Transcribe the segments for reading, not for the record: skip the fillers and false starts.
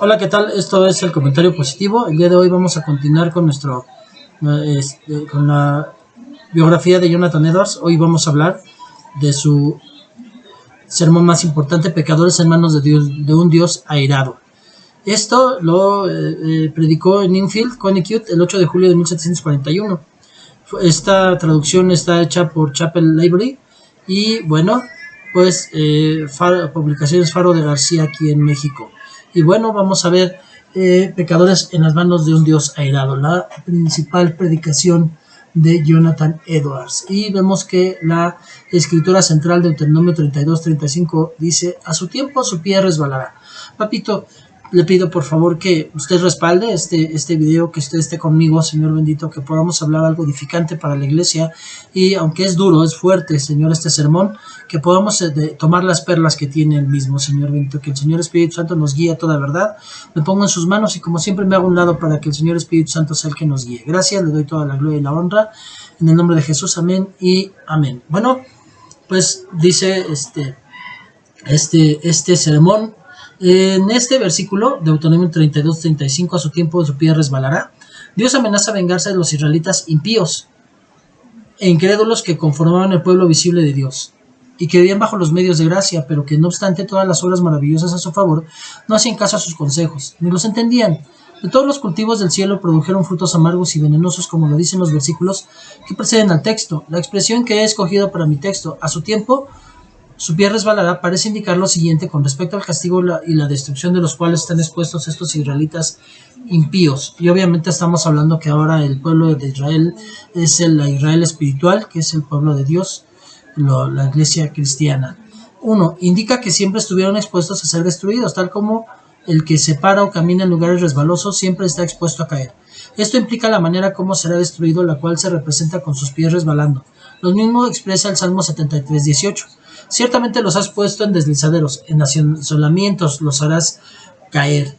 Hola, ¿qué tal? Esto es el comentario positivo. El día de hoy vamos a continuar con con la biografía de Jonathan Edwards. Hoy vamos a hablar de su sermón más importante, Pecadores en manos de Dios, de un Dios airado. Esto lo predicó en Enfield, Connecticut, el 8 de julio de 1741. Esta traducción está hecha por Chapel Library y bueno, pues Publicaciones Faro de García aquí en México. Y bueno, vamos a ver Pecadores en las manos de un Dios airado, la principal predicación de Jonathan Edwards. Y vemos que la escritura central de Deuteronomio 32-35 dice: a su tiempo su pie resbalará. Papito, le pido por favor que usted respalde este video, que usted esté conmigo, Señor bendito, que podamos hablar algo edificante para la iglesia. Y aunque es duro, es fuerte, Señor, este sermón, que podamos tomar las perlas que tiene el mismo, Señor bendito, que el Señor Espíritu Santo nos guíe a toda verdad. Me pongo en sus manos y como siempre me hago a un lado para que el Señor Espíritu Santo sea el que nos guíe. Gracias, le doy toda la gloria y la honra en el nombre de Jesús, amén y amén. Bueno, pues dice este sermón. En este versículo, Deuteronomio 32-35, a su tiempo su pie resbalará. Dios amenaza vengarse de los israelitas impíos e incrédulos que conformaban el pueblo visible de Dios y que vivían bajo los medios de gracia, pero que no obstante todas las obras maravillosas a su favor, no hacían caso a sus consejos, ni los entendían. De todos los cultivos del cielo produjeron frutos amargos y venenosos, como lo dicen los versículos que preceden al texto. La expresión que he escogido para mi texto, a su tiempo su pie resbalará, parece indicar lo siguiente con respecto al castigo y la destrucción de los cuales están expuestos estos israelitas impíos. Y obviamente estamos hablando que ahora el pueblo de Israel es el Israel espiritual, que es el pueblo de Dios, la iglesia cristiana. 1. Indica que siempre estuvieron expuestos a ser destruidos, tal como el que se para o camina en lugares resbalosos siempre está expuesto a caer. Esto implica la manera como será destruido, la cual se representa con sus pies resbalando. Lo mismo expresa el Salmo 73:18. Ciertamente los has puesto en deslizaderos, en asolamientos los harás caer.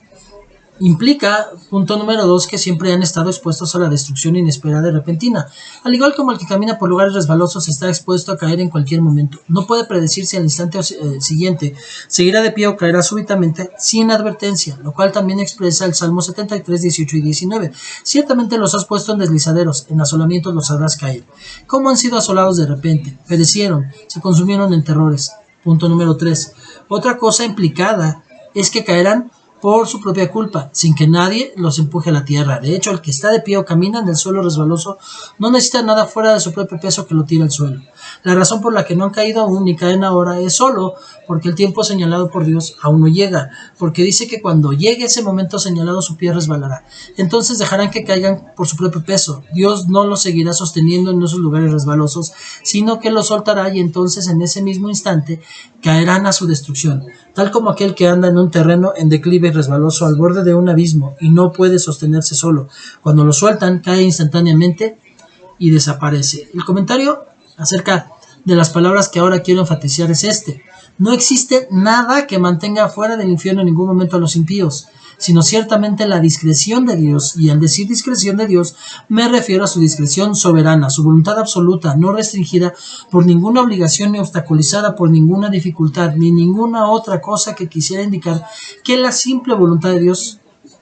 Implica, punto número 2, que siempre han estado expuestos a la destrucción inesperada y repentina. Al igual como el que camina por lugares resbalosos está expuesto a caer en cualquier momento. No puede predecirse al instante siguiente. Seguirá de pie o caerá súbitamente sin advertencia, lo cual también expresa el Salmo 73, 18 y 19. Ciertamente los has puesto en deslizaderos, en asolamientos los harás caer. ¿Cómo han sido asolados de repente? Perecieron, se consumieron en terrores. Punto número 3. Otra cosa implicada es que caerán por su propia culpa, sin que nadie los empuje a la tierra. De hecho, el que está de pie o camina en el suelo resbaloso no necesita nada fuera de su propio peso que lo tire al suelo. La razón por la que no han caído aún ni caen ahora es solo porque el tiempo señalado por Dios aún no llega, porque dice que cuando llegue ese momento señalado su pie resbalará. Entonces dejarán que caigan por su propio peso. Dios no los seguirá sosteniendo en esos lugares resbalosos, sino que los soltará y entonces en ese mismo instante caerán a su destrucción, tal como aquel que anda en un terreno en declive y resbaloso al borde de un abismo y no puede sostenerse solo. Cuando lo sueltan, cae instantáneamente y desaparece. El comentario acerca de las palabras que ahora quiero enfatizar es este: no existe nada que mantenga fuera del infierno en ningún momento a los impíos, sino ciertamente la discreción de Dios. Y al decir discreción de Dios, me refiero a su discreción soberana, su voluntad absoluta, no restringida por ninguna obligación ni obstaculizada por ninguna dificultad, ni ninguna otra cosa que quisiera indicar que la simple voluntad de Dios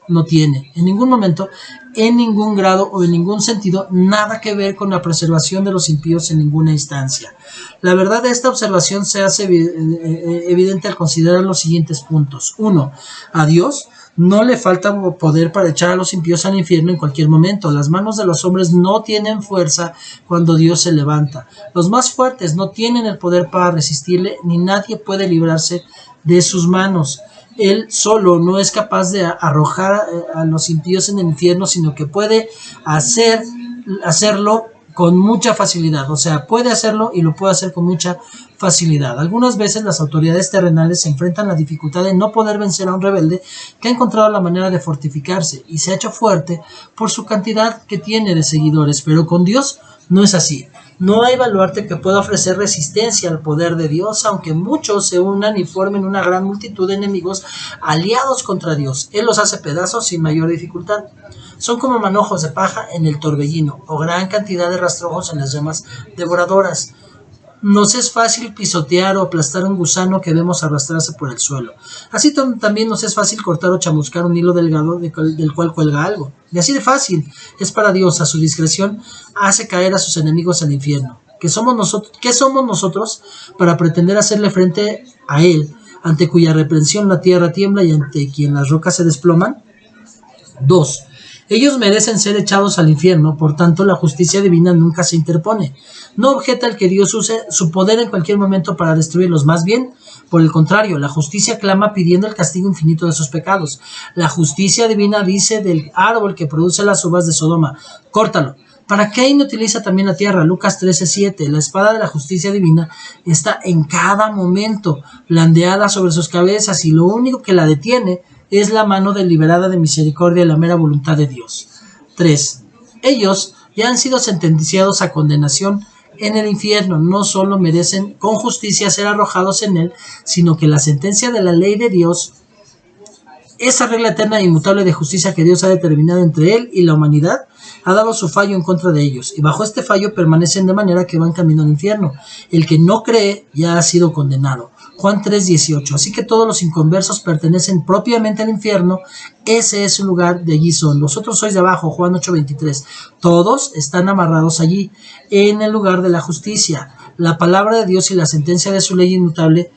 no tiene, en ningún momento, en ningún grado o en ningún sentido, nada que ver con la preservación de los impíos en ninguna instancia. La verdad de esta observación se hace evidente al considerar los siguientes puntos. 1. A Dios no le falta poder para echar a los impíos al infierno en cualquier momento. Las manos de los hombres no tienen fuerza cuando Dios se levanta. Los más fuertes no tienen el poder para resistirle, ni nadie puede librarse de sus manos. Él solo no es capaz de arrojar a los impíos en el infierno, sino que puede hacerlo con mucha facilidad. O sea, puede hacerlo y lo puede hacer con mucha facilidad. Algunas veces las autoridades terrenales se enfrentan a la dificultad de no poder vencer a un rebelde que ha encontrado la manera de fortificarse y se ha hecho fuerte por su cantidad que tiene de seguidores, pero con Dios no es así. No hay baluarte que pueda ofrecer resistencia al poder de Dios, aunque muchos se unan y formen una gran multitud de enemigos aliados contra Dios. Él los hace pedazos sin mayor dificultad. Son como manojos de paja en el torbellino o gran cantidad de rastrojos en las llamas devoradoras. Nos es fácil pisotear o aplastar un gusano que vemos arrastrarse por el suelo. Así también nos es fácil cortar o chamuscar un hilo delgado del cual cuelga algo. Y así de fácil es para Dios, a su discreción, hace caer a sus enemigos al infierno. ¿Qué somos nosotros para pretender hacerle frente a Él, ante cuya reprensión la tierra tiembla y ante quien las rocas se desploman? 2. Ellos merecen ser echados al infierno, por tanto la justicia divina nunca se interpone. No objeta el que Dios use su poder en cualquier momento para destruirlos, más bien, por el contrario, la justicia clama pidiendo el castigo infinito de sus pecados. La justicia divina dice del árbol que produce las uvas de Sodoma: córtalo. ¿Para qué inutiliza también la tierra? Lucas 13:7. La espada de la justicia divina está en cada momento blandeada sobre sus cabezas, y lo único que la detiene es la mano deliberada de misericordia y la mera voluntad de Dios. 3. Ellos ya han sido sentenciados a condenación en el infierno. No solo merecen con justicia ser arrojados en él, sino que la sentencia de la ley de Dios, esa regla eterna e inmutable de justicia que Dios ha determinado entre él y la humanidad, ha dado su fallo en contra de ellos, y bajo este fallo permanecen de manera que van camino al infierno. El que no cree ya ha sido condenado. Juan 3:18. Así que todos los inconversos pertenecen propiamente al infierno. Ese es su lugar, de allí son. Vosotros sois de abajo. Juan 8:23. Todos están amarrados allí, en el lugar de la justicia. La palabra de Dios y la sentencia de su ley inmutable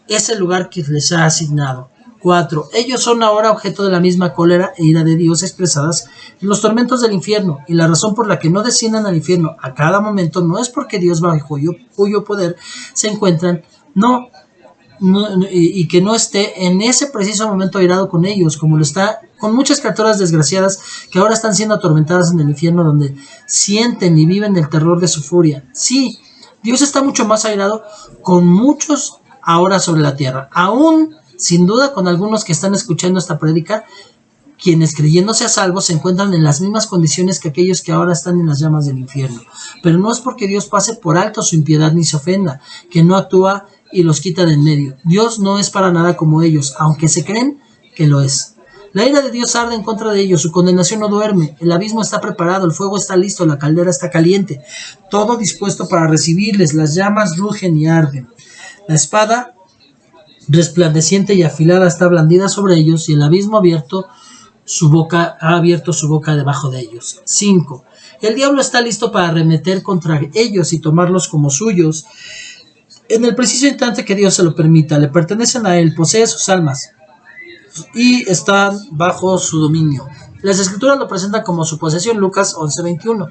es el lugar que les ha asignado. 4. Ellos son ahora objeto de la misma cólera e ira de Dios expresadas en los tormentos del infierno, y la razón por la que no desciendan al infierno a cada momento no es porque Dios bajo cuyo poder se encuentran, y que no esté en ese preciso momento airado con ellos, como lo está con muchas criaturas desgraciadas que ahora están siendo atormentadas en el infierno, donde sienten y viven del terror de su furia. Sí, Dios está mucho más airado con muchos ahora sobre la tierra, aún sin duda con algunos que están escuchando esta prédica, quienes creyéndose a salvo se encuentran en las mismas condiciones que aquellos que ahora están en las llamas del infierno. Pero no es porque Dios pase por alto su impiedad ni se ofenda, que no actúa y los quita de en medio. Dios no es para nada como ellos, aunque se creen que lo es. La ira de Dios arde en contra de ellos, su condenación no duerme, el abismo está preparado, el fuego está listo, la caldera está caliente, todo dispuesto para recibirles, las llamas rugen y arden. La espada resplandeciente y afilada está blandida sobre ellos, y el abismo ha abierto su boca debajo de ellos. 5. El diablo está listo para arremeter contra ellos y tomarlos como suyos en el preciso instante que Dios se lo permita. Le pertenecen a él, posee sus almas y están bajo su dominio. Las escrituras lo presentan como su posesión. Lucas 11:21.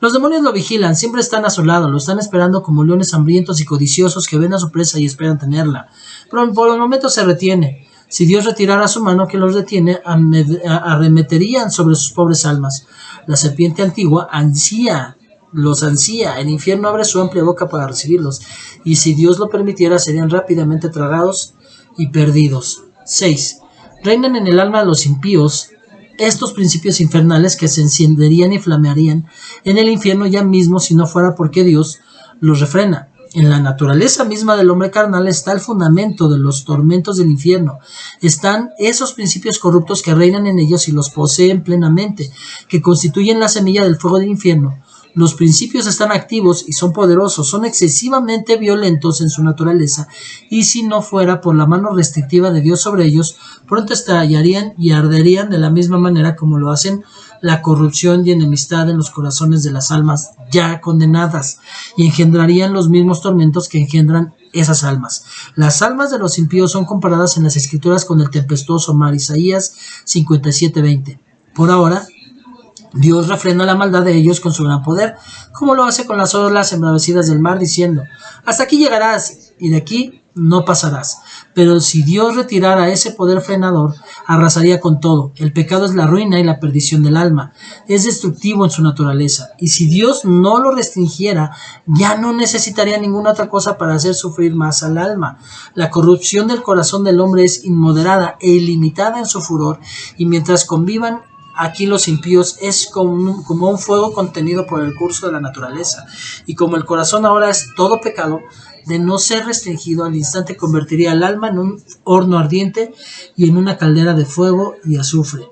Los demonios lo vigilan, siempre están a su lado, lo están esperando como leones hambrientos y codiciosos que ven a su presa y esperan tenerla. Pero por el momento se retiene. Si Dios retirara su mano que los detiene, arremeterían sobre sus pobres almas. La serpiente antigua los ansía, el infierno abre su amplia boca para recibirlos, y si Dios lo permitiera serían rápidamente tragados y perdidos. 6. Reinan en el alma de los impíos estos principios infernales que se encenderían y flamearían en el infierno ya mismo si no fuera porque Dios los refrena. En la naturaleza misma del hombre carnal está el fundamento de los tormentos del infierno. Están esos principios corruptos que reinan en ellos y los poseen plenamente, que constituyen la semilla del fuego del infierno. Los principios están activos y son poderosos, son excesivamente violentos en su naturaleza, y si no fuera por la mano restrictiva de Dios sobre ellos, pronto estallarían y arderían de la misma manera como lo hacen la corrupción y enemistad en los corazones de las almas ya condenadas, y engendrarían los mismos tormentos que engendran esas almas. Las almas de los impíos son comparadas en las escrituras con el tempestuoso mar. Isaías 57:20. Por ahora, Dios refrena la maldad de ellos con su gran poder, como lo hace con las olas embravecidas del mar, diciendo: hasta aquí llegarás y de aquí no pasarás. Pero si Dios retirara ese poder frenador, arrasaría con todo. El pecado es la ruina y la perdición del alma. Es destructivo en su naturaleza. Y si Dios no lo restringiera, ya no necesitaría ninguna otra cosa para hacer sufrir más al alma. La corrupción del corazón del hombre es inmoderada e ilimitada en su furor, y mientras convivan aquí los impíos es como un fuego contenido por el curso de la naturaleza, y como el corazón ahora es todo pecado, de no ser restringido, al instante convertiría el alma en un horno ardiente y en una caldera de fuego y azufre.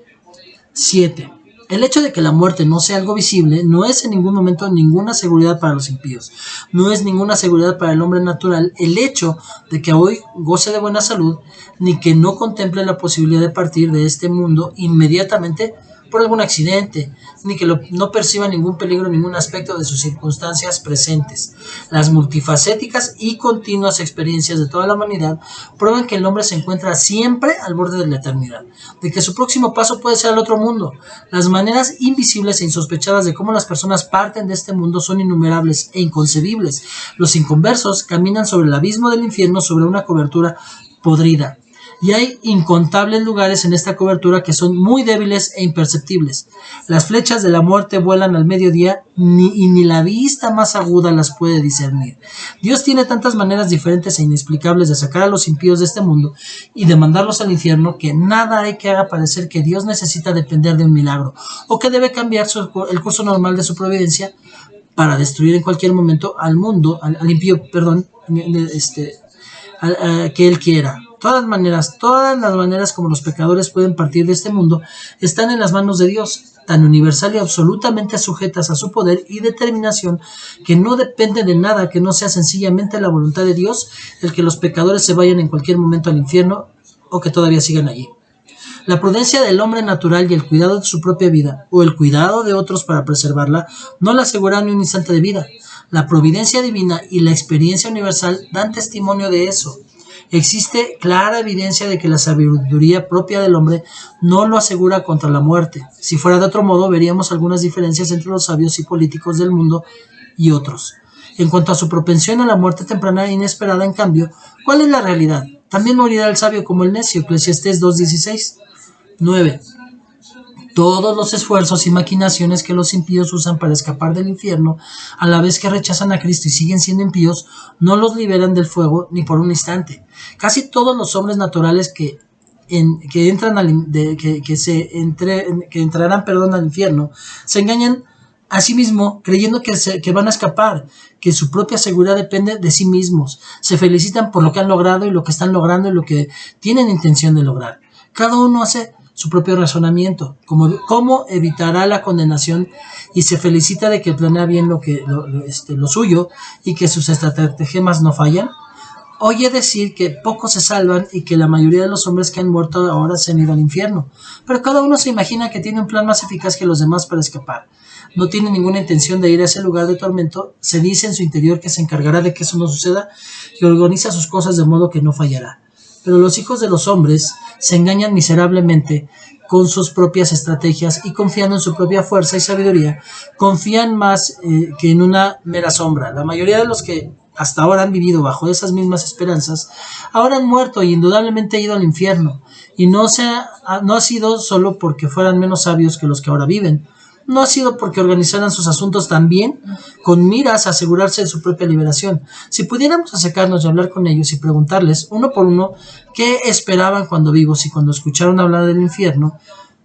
7. El hecho de que la muerte no sea algo visible no es en ningún momento ninguna seguridad para los impíos. No es ninguna seguridad para el hombre natural el hecho de que hoy goce de buena salud, ni que no contemple la posibilidad de partir de este mundo inmediatamente por algún accidente, ni que no perciba ningún peligro en ningún aspecto de sus circunstancias presentes. Las multifacéticas y continuas experiencias de toda la humanidad prueban que el hombre se encuentra siempre al borde de la eternidad, de que su próximo paso puede ser al otro mundo. Las maneras invisibles e insospechadas de cómo las personas parten de este mundo son innumerables e inconcebibles. Los inconversos caminan sobre el abismo del infierno sobre una cobertura podrida. Y hay incontables lugares en esta cobertura que son muy débiles e imperceptibles. Las flechas de la muerte vuelan al mediodía y ni la vista más aguda las puede discernir. Dios tiene tantas maneras diferentes e inexplicables de sacar a los impíos de este mundo y de mandarlos al infierno que nada hay que haga parecer que Dios necesita depender de un milagro o que debe cambiar el curso normal de su providencia para destruir en cualquier momento al mundo, al impío, que Él quiera. Todas las maneras como los pecadores pueden partir de este mundo están en las manos de Dios, tan universal y absolutamente sujetas a su poder y determinación que no depende de nada que no sea sencillamente la voluntad de Dios el que los pecadores se vayan en cualquier momento al infierno o que todavía sigan allí. La prudencia del hombre natural y el cuidado de su propia vida o el cuidado de otros para preservarla no le aseguran ni un instante de vida. La providencia divina y la experiencia universal dan testimonio de eso. Existe clara evidencia de que la sabiduría propia del hombre no lo asegura contra la muerte. Si fuera de otro modo, veríamos algunas diferencias entre los sabios y políticos del mundo y otros. En cuanto a su propensión a la muerte temprana e inesperada, en cambio, ¿cuál es la realidad? También morirá el sabio como el necio. Eclesiastés 2:16. 9. Todos los esfuerzos y maquinaciones que los impíos usan para escapar del infierno, a la vez que rechazan a Cristo y siguen siendo impíos, no los liberan del fuego ni por un instante. Casi todos los hombres naturales que entrarán al infierno se engañan a sí mismos creyendo que van a escapar, que su propia seguridad depende de sí mismos. Se felicitan por lo que han logrado y lo que están logrando y lo que tienen intención de lograr. Cada uno hace su propio razonamiento, cómo evitará la condenación, y se felicita de que planea bien lo suyo y que sus estratagemas no fallan. Oye decir que pocos se salvan y que la mayoría de los hombres que han muerto ahora se han ido al infierno, pero cada uno se imagina que tiene un plan más eficaz que los demás para escapar. No tiene ninguna intención de ir a ese lugar de tormento, se dice en su interior que se encargará de que eso no suceda y organiza sus cosas de modo que no fallará. Pero los hijos de los hombres se engañan miserablemente con sus propias estrategias y confiando en su propia fuerza y sabiduría, confían más que en una mera sombra. La mayoría de los que hasta ahora han vivido bajo esas mismas esperanzas, ahora han muerto y indudablemente ido al infierno, y no ha sido solo porque fueran menos sabios que los que ahora viven, no ha sido porque organizaran sus asuntos tan bien, con miras a asegurarse de su propia liberación. Si pudiéramos acercarnos y hablar con ellos y preguntarles, uno por uno, qué esperaban cuando vivos y cuando escucharon hablar del infierno,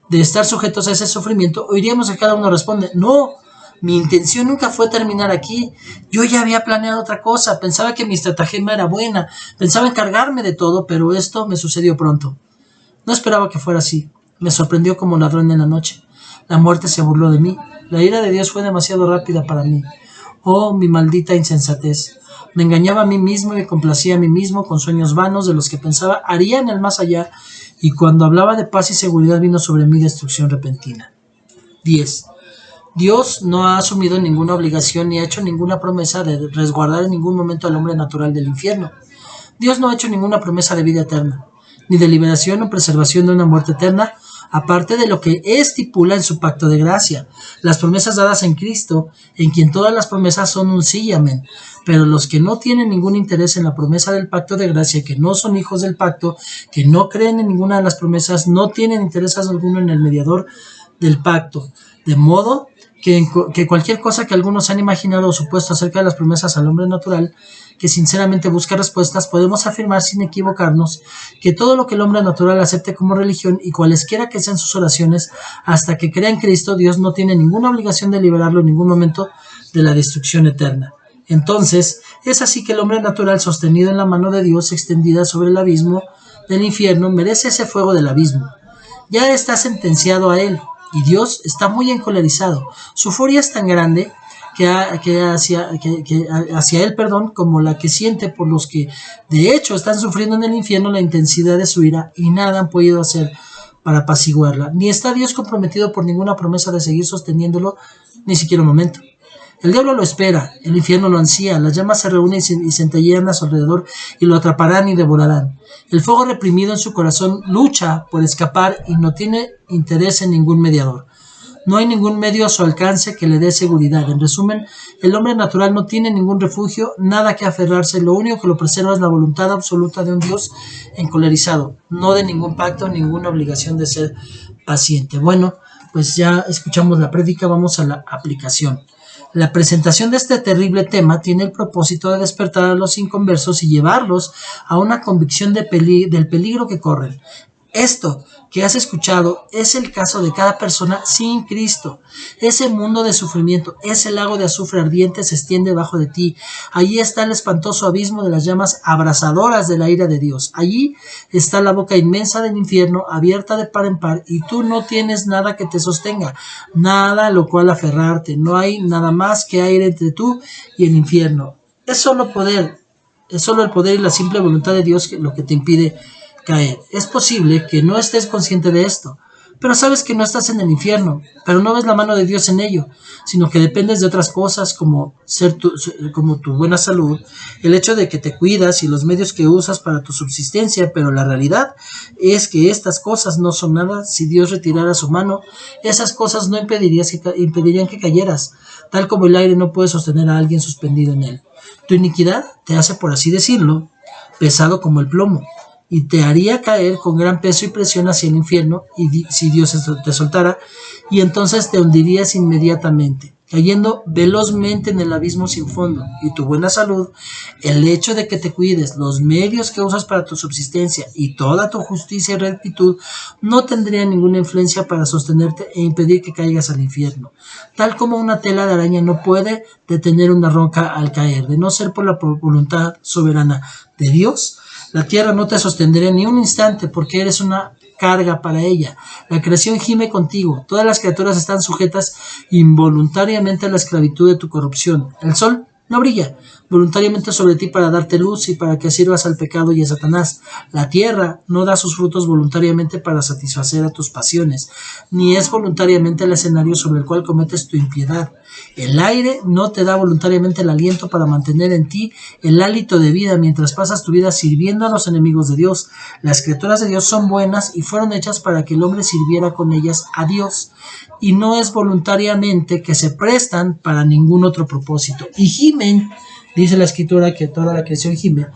de estar sujetos a ese sufrimiento, oiríamos que cada uno responde, no, mi intención nunca fue terminar aquí, yo ya había planeado otra cosa, pensaba que mi estratagema era buena, pensaba encargarme de todo, pero esto me sucedió pronto. No esperaba que fuera así, me sorprendió como ladrón en la noche. La muerte se burló de mí. La ira de Dios fue demasiado rápida para mí. Oh, mi maldita insensatez. Me engañaba a mí mismo y me complacía a mí mismo con sueños vanos de los que pensaba haría en el más allá, y cuando hablaba de paz y seguridad vino sobre mí destrucción repentina. 10. Dios no ha asumido ninguna obligación ni ha hecho ninguna promesa de resguardar en ningún momento al hombre natural del infierno. Dios no ha hecho ninguna promesa de vida eterna, ni de liberación o preservación de una muerte eterna, aparte de lo que estipula en su pacto de gracia, las promesas dadas en Cristo, en quien todas las promesas son un sí y amén. Pero los que no tienen ningún interés en la promesa del pacto de gracia, que no son hijos del pacto, que no creen en ninguna de las promesas, no tienen interés alguno en el mediador del pacto, de modo que cualquier cosa que algunos han imaginado o supuesto acerca de las promesas al hombre natural, que sinceramente busca respuestas, podemos afirmar sin equivocarnos que todo lo que el hombre natural acepte como religión y cualesquiera que sean sus oraciones, hasta que crea en Cristo, Dios no tiene ninguna obligación de liberarlo en ningún momento de la destrucción eterna. Entonces, es así que el hombre natural sostenido en la mano de Dios extendida sobre el abismo del infierno merece ese fuego del abismo. Ya está sentenciado a él. y Dios está muy encolerizado. Su furia es tan grande que hacia él, como la que siente por los que de hecho están sufriendo en el infierno la intensidad de su ira, y nada han podido hacer para apaciguarla. Ni está Dios comprometido por ninguna promesa de seguir sosteniéndolo, ni siquiera un momento. El diablo lo espera, el infierno lo ansía, las llamas se reúnen y centellean a su alrededor y lo atraparán y devorarán. El fuego reprimido en su corazón lucha por escapar y no tiene interés en ningún mediador. No hay ningún medio a su alcance que le dé seguridad. En resumen, el hombre natural no tiene ningún refugio, nada que aferrarse. Lo único que lo preserva es la voluntad absoluta de un Dios encolerizado, no de ningún pacto, ninguna obligación de ser paciente. Bueno, pues ya escuchamos la prédica, vamos a la aplicación. La presentación de este terrible tema tiene el propósito de despertar a los inconversos y llevarlos a una convicción del peligro que corren. Esto que has escuchado es el caso de cada persona sin Cristo. Ese mundo de sufrimiento, ese lago de azufre ardiente se extiende bajo de ti. Allí está el espantoso abismo de las llamas abrasadoras de la ira de Dios. Allí está la boca inmensa del infierno, abierta de par en par, y tú no tienes nada que te sostenga, nada a lo cual aferrarte. No hay nada más que aire entre tú y el infierno. Es solo el poder y la simple voluntad de Dios lo que te impide caer. Es posible que no estés consciente de esto, pero sabes que no estás en el infierno, pero no ves la mano de Dios en ello, sino que dependes de otras cosas como tu buena salud, el hecho de que te cuidas y los medios que usas para tu subsistencia, pero la realidad es que estas cosas no son nada. Si Dios retirara su mano, esas cosas no impedirían que cayeras, tal como el aire no puede sostener a alguien suspendido en él. Tu iniquidad te hace, por así decirlo, pesado como el plomo, y te haría caer con gran peso y presión hacia el infierno, y si Dios te soltara, y entonces te hundirías inmediatamente, cayendo velozmente en el abismo sin fondo. Y tu buena salud, el hecho de que te cuides, los medios que usas para tu subsistencia y toda tu justicia y rectitud no tendrían ninguna influencia para sostenerte e impedir que caigas al infierno. Tal como una tela de araña no puede detener una roca al caer, de no ser por la voluntad soberana de Dios, la tierra no te sostendría ni un instante, porque eres una carga para ella. La creación gime contigo. Todas las criaturas están sujetas involuntariamente a la esclavitud de tu corrupción. El sol no brilla voluntariamente sobre ti para darte luz y para que sirvas al pecado y a Satanás. La tierra no da sus frutos voluntariamente para satisfacer a tus pasiones, ni es voluntariamente el escenario sobre el cual cometes tu impiedad. El aire no te da voluntariamente el aliento para mantener en ti el hálito de vida mientras pasas tu vida sirviendo a los enemigos de Dios. Las criaturas de Dios son buenas y fueron hechas para que el hombre sirviera con ellas a Dios, y no es voluntariamente que se prestan para ningún otro propósito. Y gimen, dice la escritura, que toda la creación gime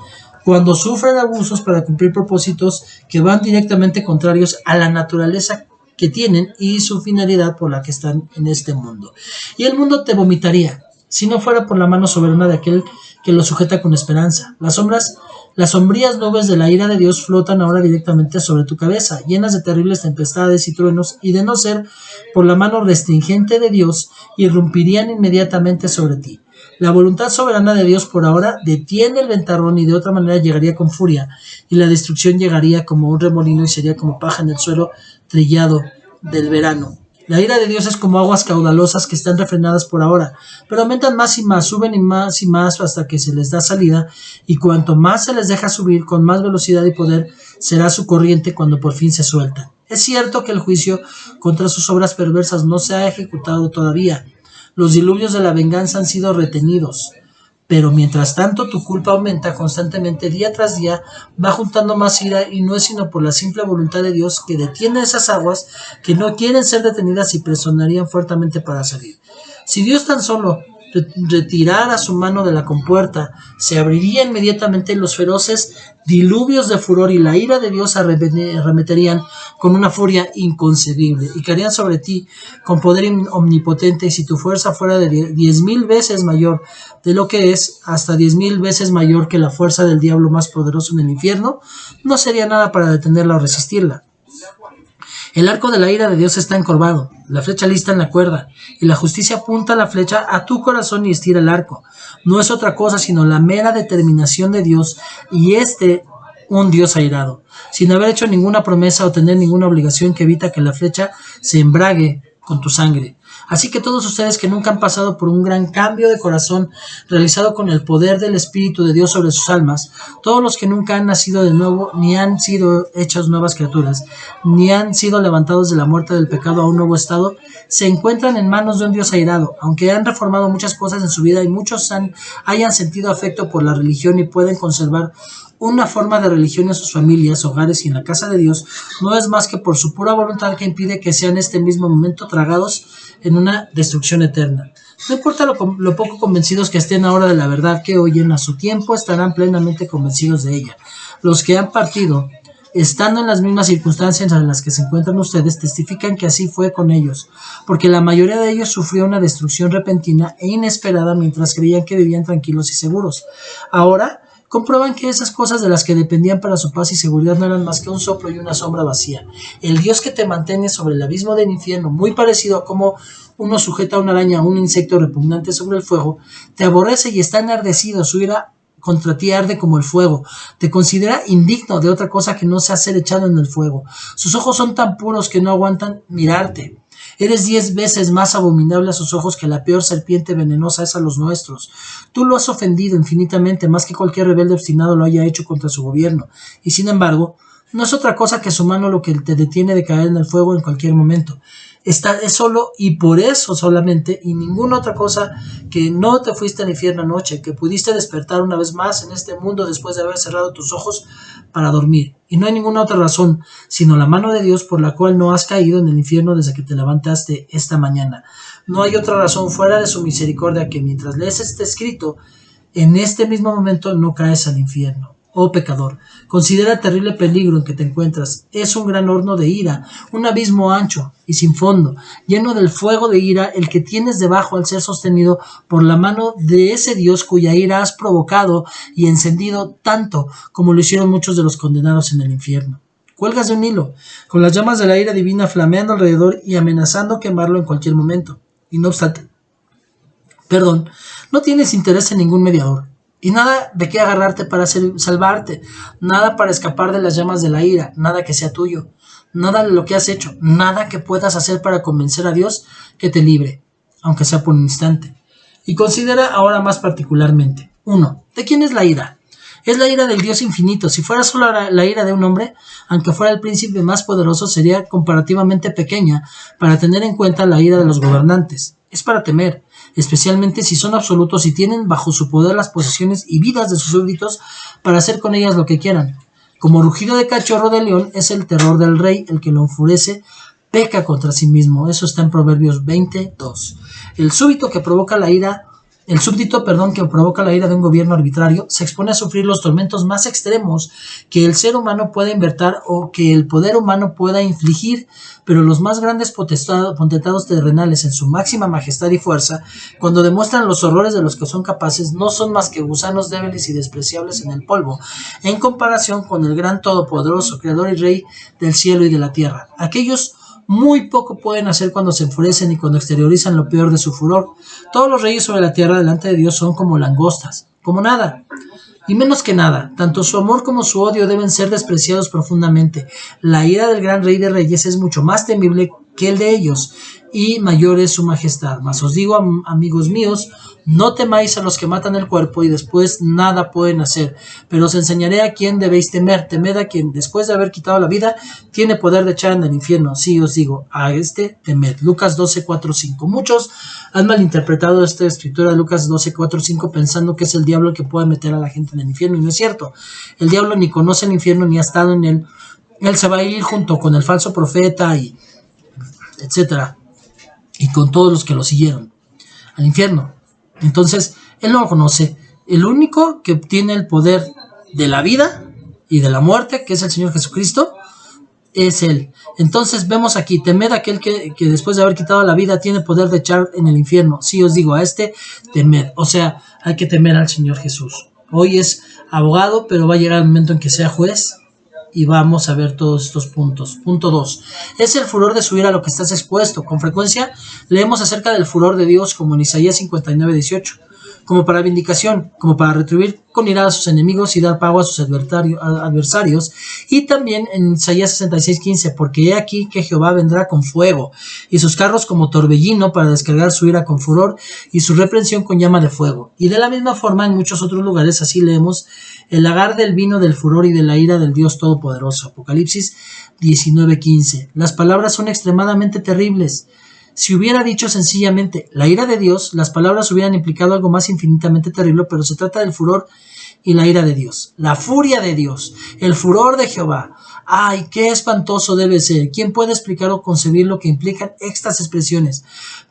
cuando sufren abusos para cumplir propósitos que van directamente contrarios a la naturaleza que tienen y su finalidad por la que están en este mundo. Y el mundo te vomitaría si no fuera por la mano soberana de aquel que lo sujeta con esperanza. Las sombrías nubes de la ira de Dios flotan ahora directamente sobre tu cabeza, llenas de terribles tempestades y truenos, y de no ser por la mano restringente de Dios, irrumpirían inmediatamente sobre ti. La voluntad soberana de Dios por ahora detiene el ventarrón, y de otra manera llegaría con furia, y la destrucción llegaría como un remolino y sería como paja en el suelo trillado del verano. La ira de Dios es como aguas caudalosas que están refrenadas por ahora, pero aumentan más y más, suben y más hasta que se les da salida, y cuanto más se les deja subir, con más velocidad y poder será su corriente cuando por fin se sueltan. Es cierto que el juicio contra sus obras perversas no se ha ejecutado todavía. Los diluvios de la venganza han sido retenidos, pero mientras tanto tu culpa aumenta constantemente día tras día, va juntando más ira, y no es sino por la simple voluntad de Dios que detiene esas aguas que no quieren ser detenidas y presionarían fuertemente para salir. Si Dios tan solo retirara su mano de la compuerta, se abriría inmediatamente los feroces diluvios de furor, y la ira de Dios arremeterían con una furia inconcebible y caerían sobre ti con poder omnipotente. Y si tu fuerza fuera de 10,000 veces mayor de lo que es, hasta 10,000 veces mayor que la fuerza del diablo más poderoso en el infierno, no sería nada para detenerla o resistirla. El arco de la ira de Dios está encorvado, la flecha lista en la cuerda, y la justicia apunta la flecha a tu corazón y estira el arco. No es otra cosa sino la mera determinación de Dios, y un Dios airado, sin haber hecho ninguna promesa o tener ninguna obligación que evita que la flecha se embrague con tu sangre. Así que todos ustedes que nunca han pasado por un gran cambio de corazón realizado con el poder del Espíritu de Dios sobre sus almas, todos los que nunca han nacido de nuevo, ni han sido hechas nuevas criaturas, ni han sido levantados de la muerte del pecado a un nuevo estado, se encuentran en manos de un Dios airado. Aunque han reformado muchas cosas en su vida y muchos hayan sentido afecto por la religión y pueden conservar una forma de religión en sus familias, hogares y en la casa de Dios, no es más que por su pura voluntad que impide que sean en este mismo momento tragados en una destrucción eterna. No importa lo poco convencidos que estén ahora de la verdad que oyen, a su tiempo estarán plenamente convencidos de ella. Los que han partido, estando en las mismas circunstancias en las que se encuentran ustedes, testifican que así fue con ellos, porque la mayoría de ellos sufrió una destrucción repentina e inesperada mientras creían que vivían tranquilos y seguros. Ahora comprueban que esas cosas de las que dependían para su paz y seguridad no eran más que un soplo y una sombra vacía. El Dios que te mantiene sobre el abismo del infierno, muy parecido a como uno sujeta a una araña o un insecto repugnante sobre el fuego, te aborrece y está enardecido. Su ira contra ti arde como el fuego. Te considera indigno de otra cosa que no sea ser echado en el fuego. Sus ojos son tan puros que no aguantan mirarte. Eres 10 veces más abominable a sus ojos que la peor serpiente venenosa es a los nuestros. Tú lo has ofendido infinitamente más que cualquier rebelde obstinado lo haya hecho contra su gobierno. Y sin embargo, no es otra cosa que su mano lo que te detiene de caer en el fuego en cualquier momento. Es solo y por eso solamente y ninguna otra cosa que no te fuiste al infierno anoche, que pudiste despertar una vez más en este mundo después de haber cerrado tus ojos para dormir. Y no hay ninguna otra razón, sino la mano de Dios por la cual no has caído en el infierno desde que te levantaste esta mañana. No hay otra razón fuera de su misericordia que mientras lees este escrito, en este mismo momento no caes al infierno. Oh pecador, considera el terrible peligro en que te encuentras. Es un gran horno de ira, un abismo ancho y sin fondo, lleno del fuego de ira, el que tienes debajo al ser sostenido por la mano de ese Dios cuya ira has provocado y encendido tanto como lo hicieron muchos de los condenados en el infierno. Cuelgas de un hilo, con las llamas de la ira divina flameando alrededor y amenazando quemarlo en cualquier momento. Y no obstante, no tienes interés en ningún mediador. Y nada de qué agarrarte para salvarte, nada para escapar de las llamas de la ira, nada que sea tuyo, nada de lo que has hecho, nada que puedas hacer para convencer a Dios que te libre, aunque sea por un instante. Y considera ahora más particularmente. 1. ¿De quién es la ira? Es la ira del Dios infinito. Si fuera solo la ira de un hombre, aunque fuera el príncipe más poderoso, sería comparativamente pequeña para tener en cuenta la ira de los gobernantes. Es para temer, especialmente si son absolutos y tienen bajo su poder las posesiones y vidas de sus súbditos para hacer con ellas lo que quieran. Como rugido de cachorro de león es el terror del rey, el que lo enfurece peca contra sí mismo. Eso está en Proverbios 22. El súbdito que provoca la ira de un gobierno arbitrario se expone a sufrir los tormentos más extremos que el ser humano pueda inventar o que el poder humano pueda infligir, pero los más grandes potentados terrenales en su máxima majestad y fuerza, cuando demuestran los horrores de los que son capaces, no son más que gusanos débiles y despreciables en el polvo, en comparación con el gran todopoderoso creador y rey del cielo y de la tierra. Aquellos muy poco pueden hacer cuando se enfurecen y cuando exteriorizan lo peor de su furor. Todos los reyes sobre la tierra delante de Dios son como langostas, como nada, y menos que nada. Tanto su amor como su odio deben ser despreciados profundamente. La ira del gran rey de reyes es mucho más temible que el de ellos, y mayor es su majestad. Mas os digo, amigos míos, no temáis a los que matan el cuerpo y después nada pueden hacer, pero os enseñaré a quién debéis temer. Temed a quien, después de haber quitado la vida, tiene poder de echar en el infierno. Sí, os digo, a este temed. Lucas 12, 4, 5. Muchos han malinterpretado esta escritura de Lucas 12, 4, 5 pensando que es el diablo el que puede meter a la gente en el infierno, y no es cierto. El diablo ni conoce el infierno ni ha estado en él. Él se va a ir junto con el falso profeta y etcétera, y con todos los que lo siguieron al infierno. Entonces, él no lo conoce. El único que tiene el poder de la vida y de la muerte, que es el Señor Jesucristo, es él. Entonces vemos aquí, temed a aquel que después de haber quitado la vida tiene poder de echar en el infierno. Sí, os digo, a este temed. O sea, hay que temer al Señor Jesús. Hoy es abogado, pero va a llegar el momento en que sea juez, y vamos a ver todos estos puntos. Punto 2. Es el furor de su ira a lo que estás expuesto. Con frecuencia leemos acerca del furor de Dios como en Isaías 59:18. como para vindicación, como para retribuir con ira a sus enemigos y dar pago a sus adversarios. Y también en Isaías 66:15, porque he aquí que Jehová vendrá con fuego, y sus carros como torbellino, para descargar su ira con furor, y su reprensión con llama de fuego. Y de la misma forma, en muchos otros lugares así leemos: el lagar del vino del furor y de la ira del Dios Todopoderoso. Apocalipsis 19:15. Las palabras son extremadamente terribles. Si hubiera dicho sencillamente la ira de Dios, las palabras hubieran implicado algo más infinitamente terrible, pero se trata del furor y la ira de Dios, la furia de Dios, el furor de Jehová. ¡Ay, qué espantoso debe ser! ¿Quién puede explicar o concebir lo que implican estas expresiones?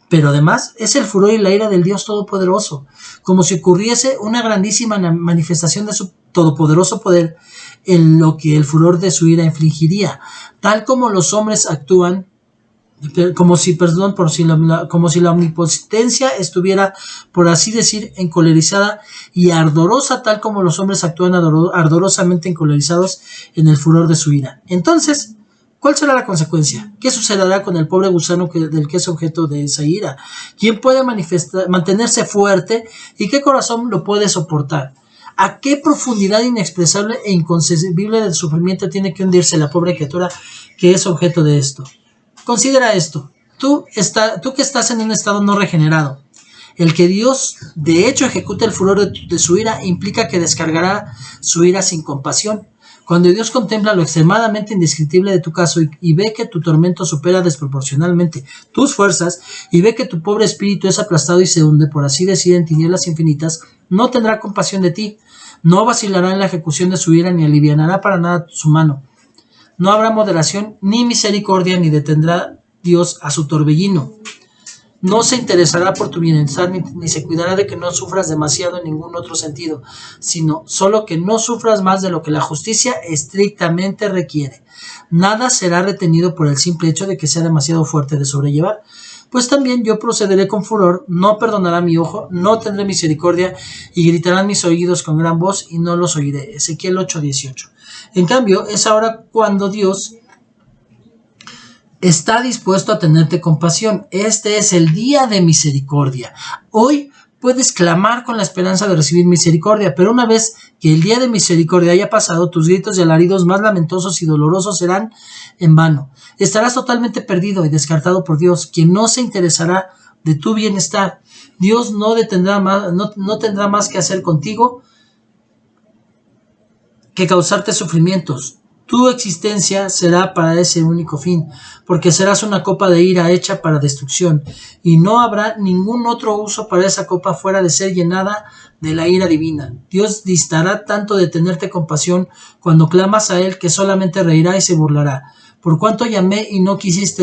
Pero además es el furor y la ira del Dios Todopoderoso, como si ocurriese una grandísima manifestación de su todopoderoso poder en lo que el furor de su ira infligiría, tal como los hombres actúan, como si la omnipotencia estuviera, por así decir, encolerizada y ardorosa, tal como los hombres actúan ardorosamente encolerizados en el furor de su ira. Entonces, ¿cuál será la consecuencia? ¿Qué sucederá con el pobre gusano del que es objeto de esa ira? ¿Quién puede mantenerse fuerte y qué corazón lo puede soportar? ¿A qué profundidad inexpresable e inconcebible del sufrimiento tiene que hundirse la pobre criatura que es objeto de esto? Considera esto: tú que estás en un estado no regenerado. El que Dios de hecho ejecute el furor de su ira implica que descargará su ira sin compasión. Cuando Dios contempla lo extremadamente indescriptible de tu caso y ve que tu tormento supera desproporcionalmente tus fuerzas, y ve que tu pobre espíritu es aplastado y se hunde, por así decir, en tinieblas infinitas, no tendrá compasión de ti, no vacilará en la ejecución de su ira, ni alivianará para nada su mano. No habrá moderación ni misericordia, ni detendrá Dios a su torbellino. No se interesará por tu bienestar, ni se cuidará de que no sufras demasiado en ningún otro sentido, sino solo que no sufras más de lo que la justicia estrictamente requiere. Nada será retenido por el simple hecho de que sea demasiado fuerte de sobrellevar. Pues también yo procederé con furor, no perdonará mi ojo, no tendré misericordia, y gritarán mis oídos con gran voz, y no los oiré. Ezequiel 8:18. En cambio, es ahora cuando Dios está dispuesto a tenerte compasión. Este es el día de misericordia. Hoy puedes clamar con la esperanza de recibir misericordia, pero una vez que el día de misericordia haya pasado, tus gritos y alaridos más lamentosos y dolorosos serán en vano. Estarás totalmente perdido y descartado por Dios, quien no se interesará de tu bienestar. Dios no tendrá más que hacer contigo que causarte sufrimientos. Tu existencia será para ese único fin, porque serás una copa de ira hecha para destrucción, y no habrá ningún otro uso para esa copa fuera de ser llenada de la ira divina. Dios distará tanto de tenerte compasión cuando clamas a Él, que solamente reirá y se burlará. Por cuanto llamé y no quisiste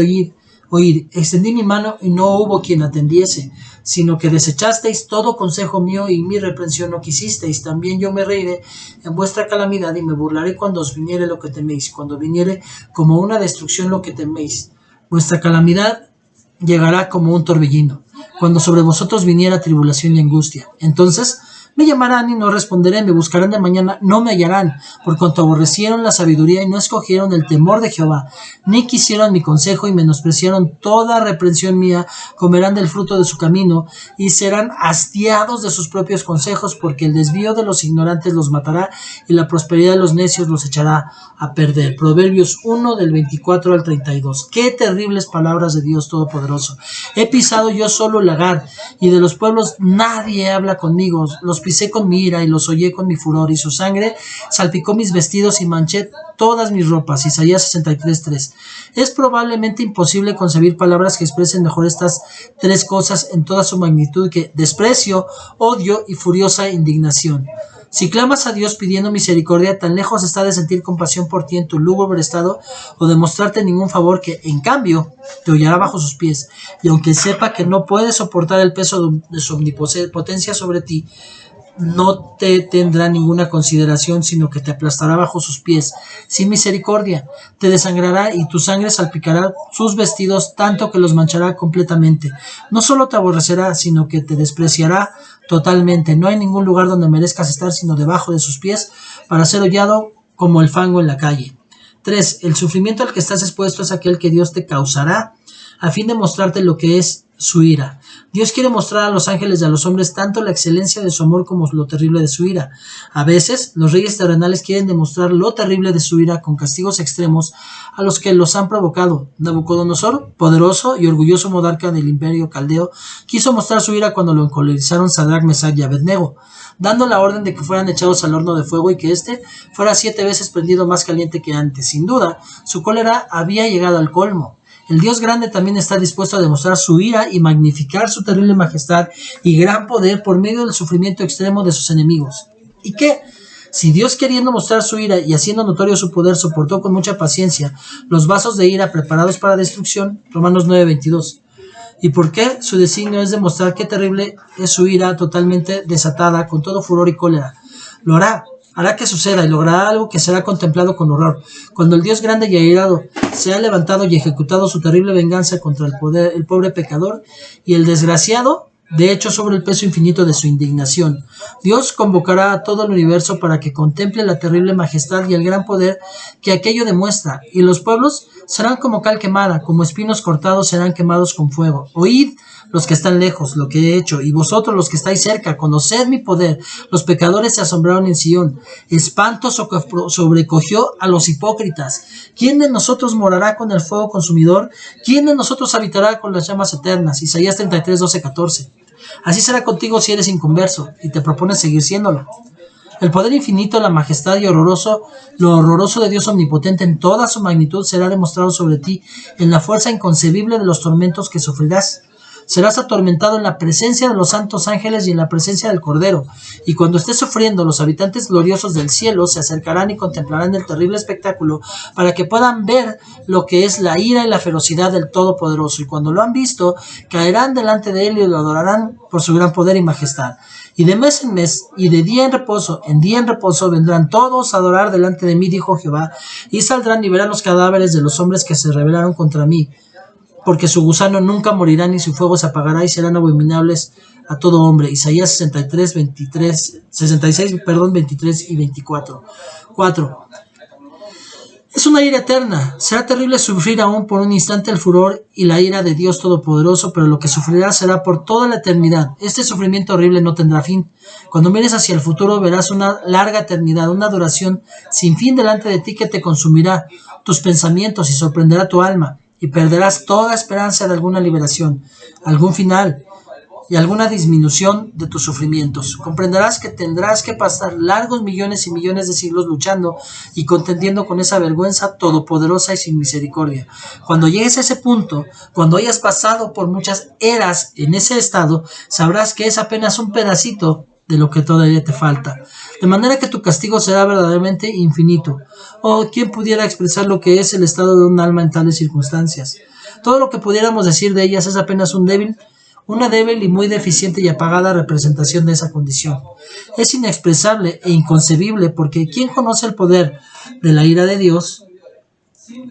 oír, extendí mi mano y no hubo quien atendiese, sino que desechasteis todo consejo mío y mi reprensión no quisisteis. También yo me reiré en vuestra calamidad y me burlaré cuando os viniere lo que teméis, cuando viniere como una destrucción lo que teméis. Vuestra calamidad llegará como un torbellino, cuando sobre vosotros viniera tribulación y angustia. Entonces me llamarán y no responderé, me buscarán de mañana, no me hallarán, por cuanto aborrecieron la sabiduría y no escogieron el temor de Jehová, ni quisieron mi consejo y menospreciaron toda reprensión mía. Comerán del fruto de su camino y serán hastiados de sus propios consejos, porque el desvío de los ignorantes los matará y la prosperidad de los necios los echará a perder. Proverbios 1 del 24 al 32. Qué terribles palabras de Dios Todopoderoso. He pisado yo solo el lagar, y de los pueblos nadie habla conmigo. Los pisé con mi ira y los hollé con mi furor, y su sangre salpicó mis vestidos y manché todas mis ropas. Isaías 63:3. Es probablemente imposible concebir palabras que expresen mejor estas tres cosas en toda su magnitud que desprecio, odio y furiosa indignación. Si clamas a Dios pidiendo misericordia, tan lejos está de sentir compasión por ti en tu lúgubre estado o de mostrarte ningún favor, que en cambio te hollará bajo sus pies, y aunque sepa que no puedes soportar el peso de su omnipotencia sobre ti, no te tendrá ninguna consideración, sino que te aplastará bajo sus pies sin misericordia, te desangrará y tu sangre salpicará sus vestidos tanto que los manchará completamente. No solo te aborrecerá, sino que te despreciará totalmente. No hay ningún lugar donde merezcas estar sino debajo de sus pies, para ser hollado como el fango en la calle. 3. El sufrimiento al que estás expuesto es aquel que Dios te causará a fin de mostrarte lo que es su ira. Dios quiere mostrar a los ángeles y a los hombres tanto la excelencia de su amor como lo terrible de su ira. A veces, los reyes terrenales quieren demostrar lo terrible de su ira con castigos extremos a los que los han provocado. Nabucodonosor, poderoso y orgulloso monarca del imperio caldeo, quiso mostrar su ira cuando lo encolerizaron Sadrach, Mesach y Abednego, dando la orden de que fueran echados al horno de fuego y que éste fuera 7 veces prendido más caliente que antes. Sin duda, su cólera había llegado al colmo. El Dios grande también está dispuesto a demostrar su ira y magnificar su terrible majestad y gran poder por medio del sufrimiento extremo de sus enemigos. ¿Y qué? Si Dios, queriendo mostrar su ira y haciendo notorio su poder, soportó con mucha paciencia los vasos de ira preparados para destrucción, Romanos 9:22. ¿Y por qué? Su designio es demostrar qué terrible es su ira totalmente desatada con todo furor y cólera. Lo hará que suceda y logrará algo que será contemplado con horror. Cuando el Dios grande y airado se ha levantado y ejecutado su terrible venganza contra el pobre pecador y el desgraciado, de hecho sobre el peso infinito de su indignación, Dios convocará a todo el universo para que contemple la terrible majestad y el gran poder que aquello demuestra, y los pueblos serán como cal quemada, como espinos cortados serán quemados con fuego. Oíd, los que están lejos, lo que he hecho, y vosotros los que estáis cerca, conoced mi poder. Los pecadores se asombraron en Sión. Espanto sobrecogió a los hipócritas. ¿Quién de nosotros morará con el fuego consumidor? ¿Quién de nosotros habitará con las llamas eternas? Isaías 33, 12, 14. Así será contigo si eres inconverso y te propones seguir siéndolo. El poder infinito, la majestad y lo horroroso de Dios omnipotente en toda su magnitud será demostrado sobre ti en la fuerza inconcebible de los tormentos que sufrirás. Serás atormentado en la presencia de los santos ángeles y en la presencia del Cordero. Y cuando estés sufriendo, los habitantes gloriosos del cielo se acercarán y contemplarán el terrible espectáculo para que puedan ver lo que es la ira y la ferocidad del Todopoderoso. Y cuando lo han visto, caerán delante de él y lo adorarán por su gran poder y majestad. Y de mes en mes, y de día en reposo, vendrán todos a adorar delante de mí, dijo Jehová, y saldrán y verán los cadáveres de los hombres que se rebelaron contra mí, porque su gusano nunca morirá, ni su fuego se apagará, y serán abominables a todo hombre. Isaías 66, 23 y 24. 4. Es una ira eterna. Será terrible sufrir aún por un instante el furor y la ira de Dios Todopoderoso, pero lo que sufrirá será por toda la eternidad. Este sufrimiento horrible no tendrá fin. Cuando mires hacia el futuro verás una larga eternidad, una duración sin fin delante de ti que te consumirá tus pensamientos y sorprenderá tu alma, y perderás toda esperanza de alguna liberación, algún final y alguna disminución de tus sufrimientos. Comprenderás que tendrás que pasar largos millones y millones de siglos luchando y contendiendo con esa vergüenza todopoderosa y sin misericordia. Cuando llegues a ese punto, cuando hayas pasado por muchas eras en ese estado, sabrás que es apenas un pedacito de lo que todavía te falta. De manera que tu castigo será verdaderamente infinito. Oh, ¿quién pudiera expresar lo que es el estado de un alma en tales circunstancias? Todo lo que pudiéramos decir de ellas es apenas una débil y muy deficiente y apagada representación de esa condición. Es inexpresable e inconcebible porque ¿quién conoce el poder de la ira de Dios?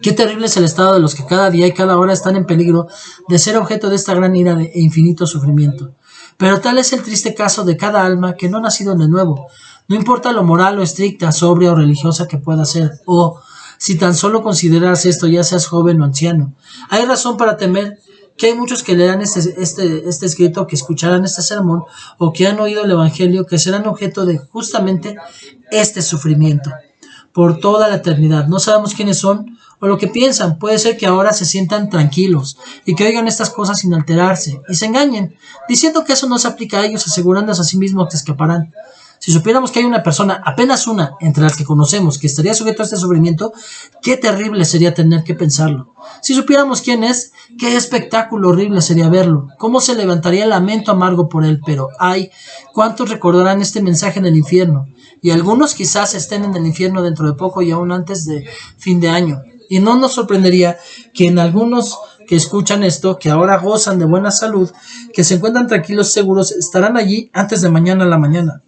Qué terrible es el estado de los que cada día y cada hora están en peligro de ser objeto de esta gran ira e infinito sufrimiento. Pero tal es el triste caso de cada alma que no ha nacido de nuevo. No importa lo moral o estricta, sobria o religiosa que pueda ser, o si tan solo consideras esto, ya seas joven o anciano. Hay razón para temer que hay muchos que leerán este escrito, que escucharán este sermón, o que han oído el Evangelio, que serán objeto de justamente este sufrimiento por toda la eternidad. No sabemos quiénes son o lo que piensan. Puede ser que ahora se sientan tranquilos y que oigan estas cosas sin alterarse y se engañen, diciendo que eso no se aplica a ellos, asegurándose a sí mismos que escaparán. Si supiéramos que hay una persona, apenas una, entre las que conocemos, que estaría sujeto a este sufrimiento, qué terrible sería tener que pensarlo. Si supiéramos quién es, qué espectáculo horrible sería verlo, cómo se levantaría el lamento amargo por él, pero ay, cuántos recordarán este mensaje en el infierno, y algunos quizás estén en el infierno dentro de poco y aún antes de fin de año. Y no nos sorprendería que en algunos que escuchan esto, que ahora gozan de buena salud, que se encuentran tranquilos, seguros, estarán allí antes de mañana a la mañana.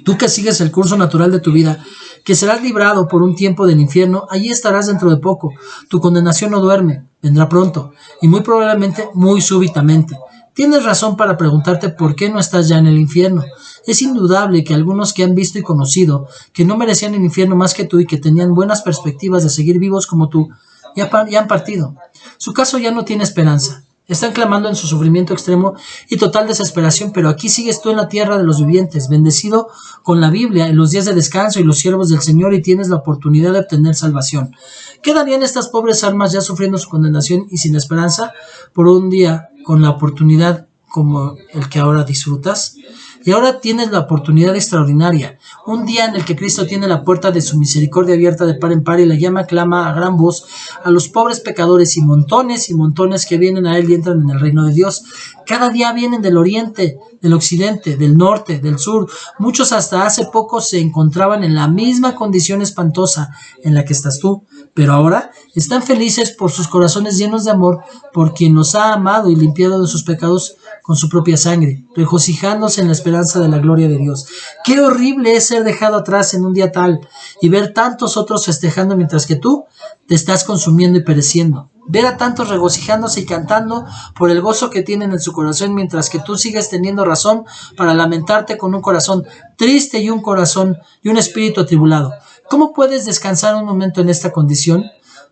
Tú que sigues el curso natural de tu vida, que serás librado por un tiempo del infierno, allí estarás dentro de poco. Tu condenación no duerme, vendrá pronto, y muy probablemente muy súbitamente. Tienes razón para preguntarte por qué no estás ya en el infierno. Es indudable que algunos que han visto y conocido, que no merecían el infierno más que tú y que tenían buenas perspectivas de seguir vivos como tú, ya han partido. Su caso ya no tiene esperanza. Están clamando en su sufrimiento extremo y total desesperación, pero aquí sigues tú en la tierra de los vivientes, bendecido con la Biblia en los días de descanso y los siervos del Señor, y tienes la oportunidad de obtener salvación. ¿Quedarían estas pobres almas ya sufriendo su condenación y sin esperanza por un día con la oportunidad como el que ahora disfrutas? Y ahora tienes la oportunidad extraordinaria, un día en el que Cristo tiene la puerta de su misericordia abierta de par en par y la llama clama a gran voz a los pobres pecadores y montones que vienen a Él y entran en el reino de Dios. Cada día vienen del oriente, del occidente, del norte, del sur. Muchos hasta hace poco se encontraban en la misma condición espantosa en la que estás tú, pero ahora están felices por sus corazones llenos de amor por quien los ha amado y limpiado de sus pecados con su propia sangre, regocijándose en la esperanza de la gloria de Dios. Qué horrible es ser dejado atrás en un día tal y ver tantos otros festejando mientras que tú te estás consumiendo y pereciendo. Ver a tantos regocijándose y cantando por el gozo que tienen en su corazón mientras que tú sigues teniendo razón para lamentarte con un corazón triste y un espíritu atribulado. ¿Cómo puedes descansar un momento en esta condición?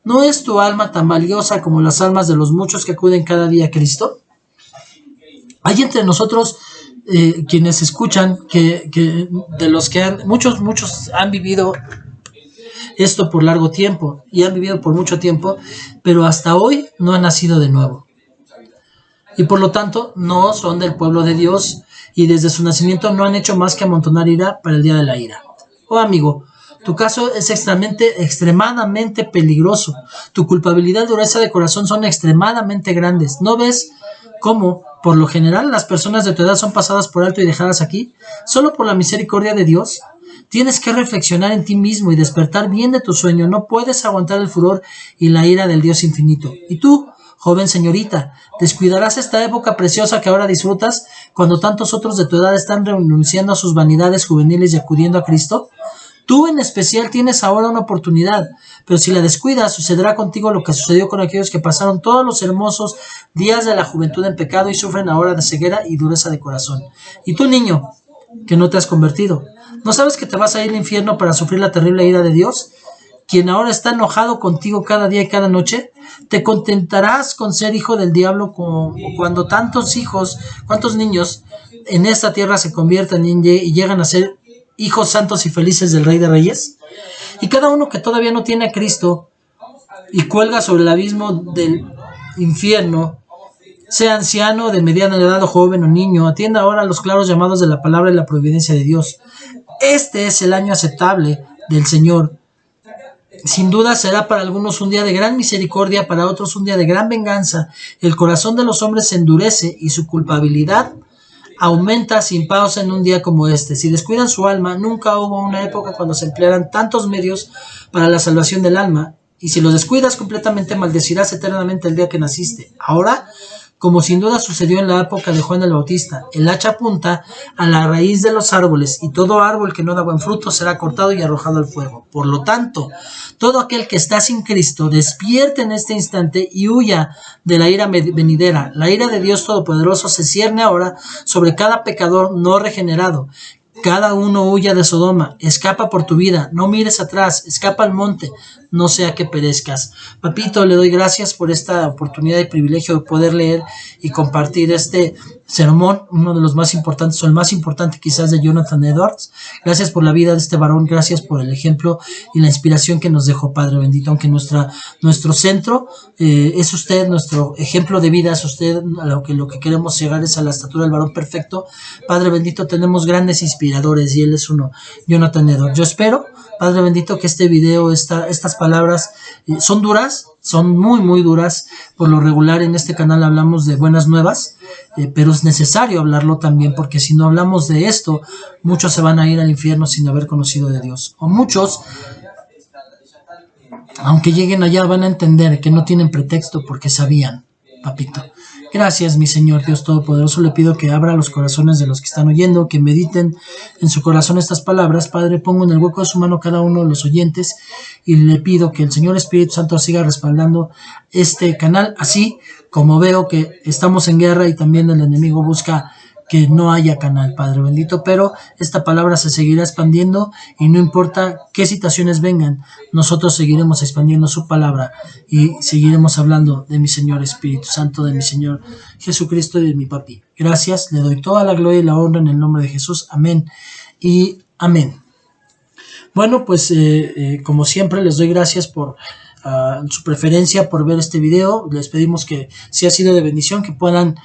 ¿No es tu alma tan valiosa como las almas de los muchos que acuden cada día a Cristo? Hay entre nosotros quienes escuchan que de los que muchos han vivido esto por largo tiempo y han vivido por mucho tiempo, pero hasta hoy no han nacido de nuevo. Y por lo tanto no son del pueblo de Dios y desde su nacimiento no han hecho más que amontonar ira para el día de la ira. Oh amigo, tu caso es extremadamente peligroso. Tu culpabilidad y dureza de corazón son extremadamente grandes. ¿No ves cómo, por lo general, las personas de tu edad son pasadas por alto y dejadas aquí? Solo por la misericordia de Dios. Tienes que reflexionar en ti mismo y despertar bien de tu sueño. No puedes aguantar el furor y la ira del Dios infinito. Y tú, joven señorita, ¿descuidarás esta época preciosa que ahora disfrutas cuando tantos otros de tu edad están renunciando a sus vanidades juveniles y acudiendo a Cristo? Tú en especial tienes ahora una oportunidad, pero si la descuidas, sucederá contigo lo que sucedió con aquellos que pasaron todos los hermosos días de la juventud en pecado y sufren ahora de ceguera y dureza de corazón. Y tú, niño, que no te has convertido, ¿no sabes que te vas a ir al infierno para sufrir la terrible ira de Dios? Quien ahora está enojado contigo cada día y cada noche, ¿te contentarás con ser hijo del diablo cuando cuántos niños en esta tierra se conviertan y llegan a ser hijos santos y felices del Rey de Reyes? Y cada uno que todavía no tiene a Cristo y cuelga sobre el abismo del infierno, sea anciano, de mediana edad o joven o niño, atienda ahora a los claros llamados de la palabra y la providencia de Dios. Este es el año aceptable del Señor. Sin duda será para algunos un día de gran misericordia, para otros un día de gran venganza. El corazón de los hombres se endurece y su culpabilidad aumenta sin pausa en un día como este. Si descuidan su alma, nunca hubo una época cuando se emplearan tantos medios para la salvación del alma, y si los descuidas completamente, maldecirás eternamente el día que naciste. Ahora, como sin duda sucedió en la época de Juan el Bautista, el hacha apunta a la raíz de los árboles, y todo árbol que no da buen fruto será cortado y arrojado al fuego. Por lo tanto, todo aquel que está sin Cristo, despierte en este instante y huya de la ira venidera. La ira de Dios Todopoderoso se cierne ahora sobre cada pecador no regenerado. Cada uno huya de Sodoma, escapa por tu vida, no mires atrás, escapa al monte, no sea que perezcas. Papito, le doy gracias por esta oportunidad y privilegio de poder leer y compartir este sermón, uno de los más importantes, o el más importante quizás, de Jonathan Edwards. Gracias por la vida de este varón, gracias por el ejemplo y la inspiración que nos dejó, Padre bendito, aunque nuestro centro es usted, nuestro ejemplo de vida es usted, lo que queremos llegar es a la estatura del varón perfecto. Padre bendito, tenemos grandes inspiradores y él es uno, Jonathan Edwards. Yo espero, Padre bendito, que este video, estas palabras son duras, son muy muy duras. Por lo regular en este canal hablamos de buenas nuevas, pero es necesario hablarlo también, porque si no hablamos de esto, muchos se van a ir al infierno sin haber conocido de Dios, o muchos, aunque lleguen allá, van a entender que no tienen pretexto porque sabían. Papito, gracias, mi Señor Dios Todopoderoso. Le pido que abra los corazones de los que están oyendo, que mediten en su corazón estas palabras. Padre, pongo en el hueco de su mano cada uno de los oyentes y le pido que el Señor Espíritu Santo siga respaldando este canal, así como veo que estamos en guerra y también el enemigo busca que no haya canal, Padre bendito, pero esta palabra se seguirá expandiendo y no importa qué situaciones vengan, nosotros seguiremos expandiendo su palabra y seguiremos hablando de mi Señor Espíritu Santo, de mi Señor Jesucristo y de mi papi. Gracias, le doy toda la gloria y la honra en el nombre de Jesús. Amén y amén. Bueno, pues como siempre les doy gracias por su preferencia, por ver este video. Les pedimos que si ha sido de bendición, que puedan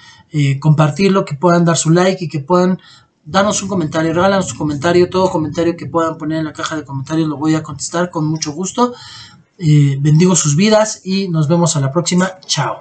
compartirlo, que puedan dar su like y que puedan darnos un comentario, regálanos su comentario, todo comentario que puedan poner en la caja de comentarios lo voy a contestar con mucho gusto. Bendigo sus vidas y nos vemos a la próxima. Chao.